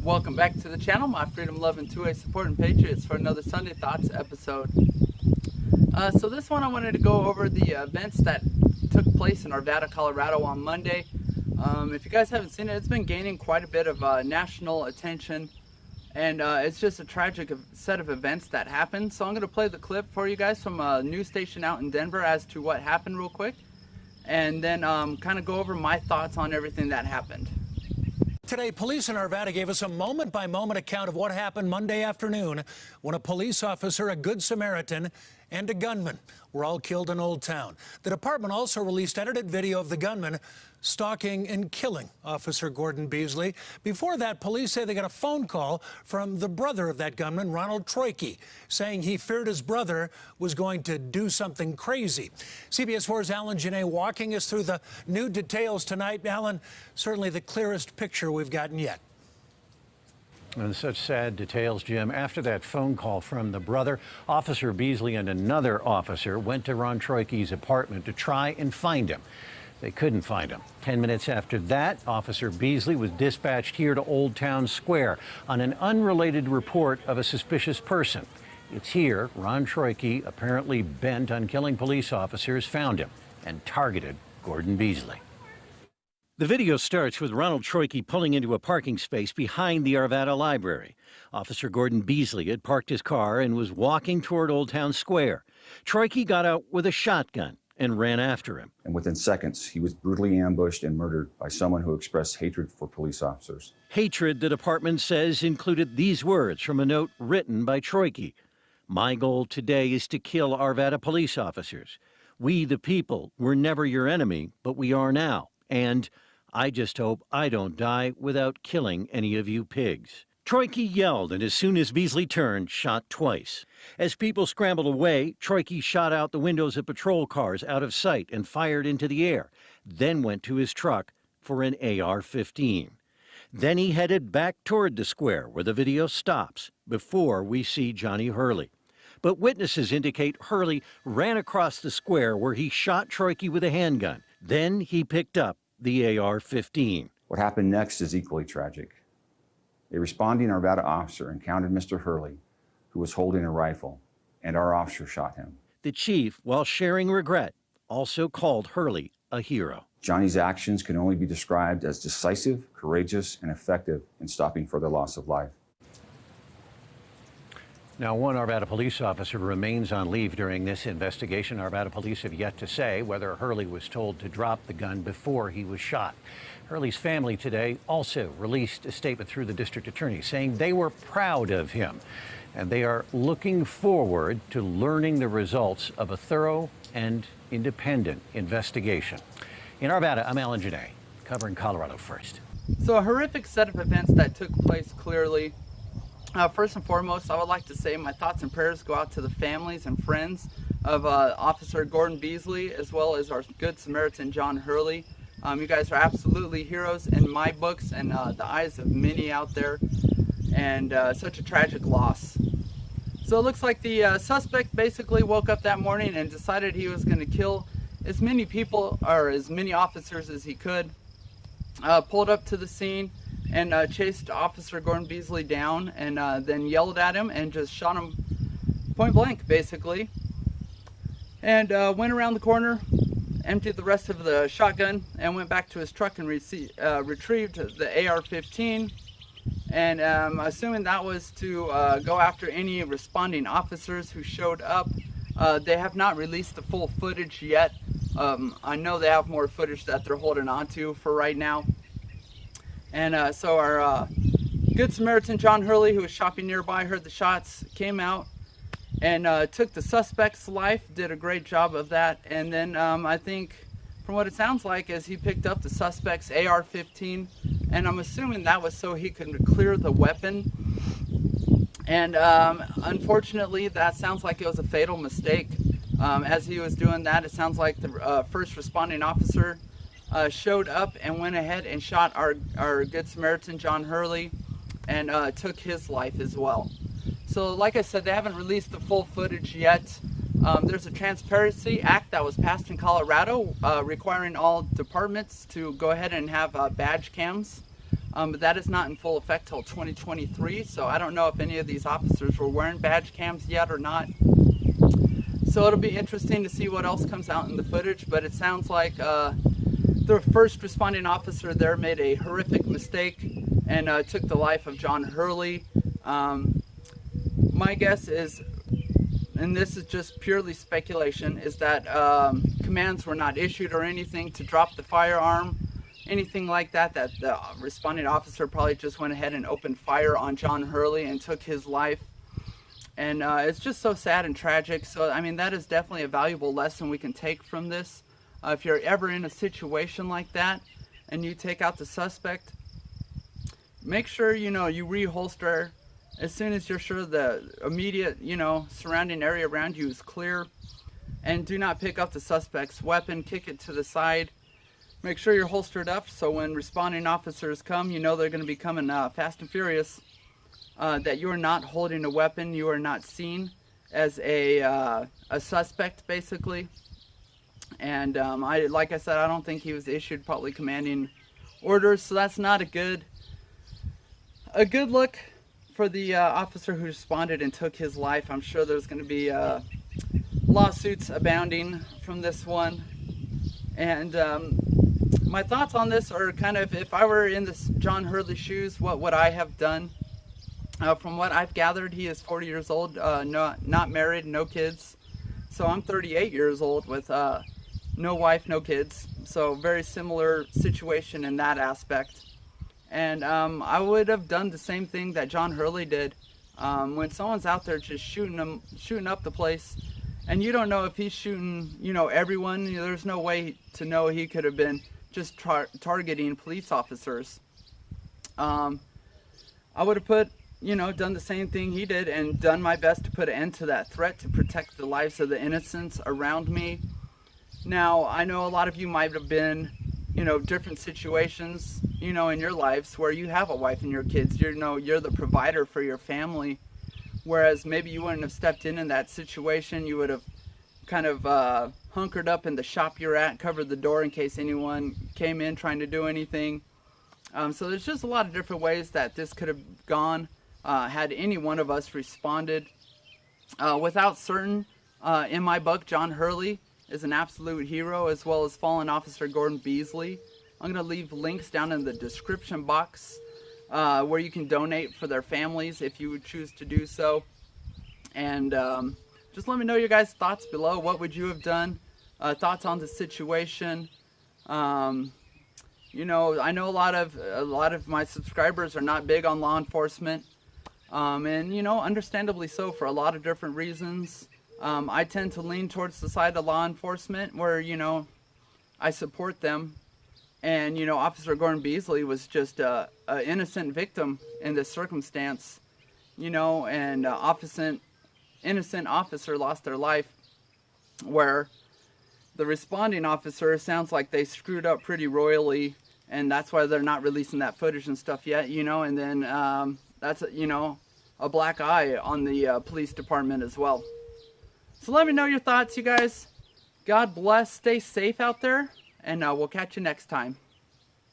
Welcome back to the channel, my freedom-loving 2A supporting patriots, for another Sunday Thoughts episode. So this one I wanted to go over the events that took place in Arvada, Colorado on Monday. If you guys haven't seen it, it's been gaining quite a bit of national attention, and it's just a tragic set of events that happened. So I'm going to play the clip for you guys from a news station out in Denver as to what happened real quick, and then kind of go over my thoughts on everything that happened. Today, police in Arvada gave us a moment-by-moment account of what happened Monday afternoon when a police officer, a Good Samaritan, and a gunman were all killed in Old Town. The department also released edited video of the gunman stalking and killing Officer Gordon Beasley. Before that, police say they got a phone call from the brother of that gunman, Ronald Tourniquet, saying he feared his brother was going to do something crazy. CBS 4's Alan Janae walking us through the new details tonight. Alan, certainly the clearest picture we've gotten yet. And such sad details, Jim. After that phone call from the brother, Officer Beasley and another officer went to Ron Tourniquet's apartment to try and find him. They couldn't find him. 10 minutes after that, Officer Beasley was dispatched here to Old Town Square on an unrelated report of a suspicious person. It's here Ron Tourniquet, apparently bent on killing police officers, found him and targeted Gordon Beasley. The video starts with Ronald Tourniquet pulling into a parking space behind the Arvada Library. Officer Gordon Beasley had parked his car and was walking toward Old Town Square. Tourniquet got out with a shotgun and ran after him. And within seconds, he was brutally ambushed and murdered by someone who expressed hatred for police officers. Hatred, the department says, included these words from a note written by Tourniquet. "My goal today is to kill Arvada police officers. We, the people, were never your enemy, but we are now. And I just hope I don't die without killing any of you pigs." Tourniquet yelled, and as soon as Beasley turned, shot twice. As people scrambled away, Tourniquet shot out the windows of patrol cars out of sight and fired into the air, then went to his truck for an AR-15. Then he headed back toward the square where the video stops before we see Johnny Hurley. But witnesses indicate Hurley ran across the square where he shot Tourniquet with a handgun. Then he picked up the AR-15. What happened next is equally tragic. A responding Arvada officer encountered Mr. Hurley, who was holding a rifle, and our officer shot him. The chief, while sharing regret, also called Hurley a hero. Johnny's actions can only be described as decisive, courageous, and effective in stopping further loss of life. Now, one Arvada police officer remains on leave during this investigation. Arvada police have yet to say whether Hurley was told to drop the gun before he was shot. Hurley's family today also released a statement through the district attorney saying they were proud of him and they are looking forward to learning the results of a thorough and independent investigation. In Arvada, I'm Alan Janae, covering Colorado First. So a horrific set of events that took place clearly. First and foremost, I would like to say my thoughts and prayers go out to the families and friends of Officer Gordon Beasley, as well as our Good Samaritan, John Hurley. You guys are absolutely heroes in my books and the eyes of many out there, and such a tragic loss. So it looks like the suspect basically woke up that morning and decided he was going to kill as many people, or as many officers as he could. Pulled up to the scene and chased Officer Gordon Beasley down, and then yelled at him and just shot him point blank, basically. And went around the corner, emptied the rest of the shotgun, and went back to his truck and retrieved the AR-15. And assuming that was to go after any responding officers who showed up. They have not released the full footage yet. I know they have more footage that they're holding on to for right now. And so our Good Samaritan, John Hurley, who was shopping nearby, heard the shots, came out and took the suspect's life, did a great job of that. And then I think, from what it sounds like, is he picked up the suspect's AR-15, and I'm assuming that was so he could clear the weapon. And unfortunately, that sounds like it was a fatal mistake. As he was doing that, it sounds like the first responding officer showed up and went ahead and shot our Good Samaritan, John Hurley, and took his life as well. So like I said, they haven't released the full footage yet. There's a Transparency Act that was passed in Colorado requiring all departments to go ahead and have badge cams. But that is not in full effect till 2023, so I don't know if any of these officers were wearing badge cams yet or not. So it'll be interesting to see what else comes out in the footage, but it sounds like the first responding officer there made a horrific mistake and took the life of John Hurley. My guess is, and this is just purely speculation, is that commands were not issued or anything to drop the firearm, anything like that, that the responding officer probably just went ahead and opened fire on John Hurley and took his life. And it's just so sad and tragic. So, I mean, that is definitely a valuable lesson we can take from this. If you're ever in a situation like that and you take out the suspect, make sure, you reholster as soon as you're sure the immediate, surrounding area around you is clear. And do not pick up the suspect's weapon, kick it to the side. Make sure you're holstered up so when responding officers come, they're going to be coming fast and furious. That you are not holding a weapon, you are not seen as a suspect, basically. And like I said, I don't think he was issued probably commanding orders, so that's not a good look for the officer who responded and took his life. I'm sure there's going to be lawsuits abounding from this one. And my thoughts on this are kind of, if I were in this John Hurley shoes, what would I have done? From what I've gathered, he is 40 years old, not married, no kids. So I'm 38 years old with no wife, no kids. So very similar situation in that aspect. And I would have done the same thing that John Hurley did. When someone's out there just shooting up the place, and you don't know if he's shooting, everyone. There's no way to know he could have been just targeting police officers. I would have done the same thing he did and done my best to put an end to that threat, to protect the lives of the innocents around me. Now, I know a lot of you might have been, different situations, in your lives where you have a wife and your kids. You're the provider for your family. Whereas maybe you wouldn't have stepped in that situation. You would have kind of hunkered up in the shop you're at, covered the door in case anyone came in trying to do anything. So there's just a lot of different ways that this could have gone had any one of us responded. Without certain, in my book, John Hurley is an absolute hero, as well as fallen officer Gordon Beasley. I'm going to leave links down in the description box where you can donate for their families if you would choose to do so. And just let me know your guys' thoughts below. What would you have done? Thoughts on the situation. I know a lot of my subscribers are not big on law enforcement. And understandably so, for a lot of different reasons. I tend to lean towards the side of law enforcement where, I support them. And, Officer Gordon Beasley was just an innocent victim in this circumstance, and innocent officer lost their life, where the responding officer sounds like they screwed up pretty royally, and that's why they're not releasing that footage and stuff yet, and then that's, a black eye on the police department as well. So let me know your thoughts, you guys. God bless, stay safe out there, and we'll catch you next time.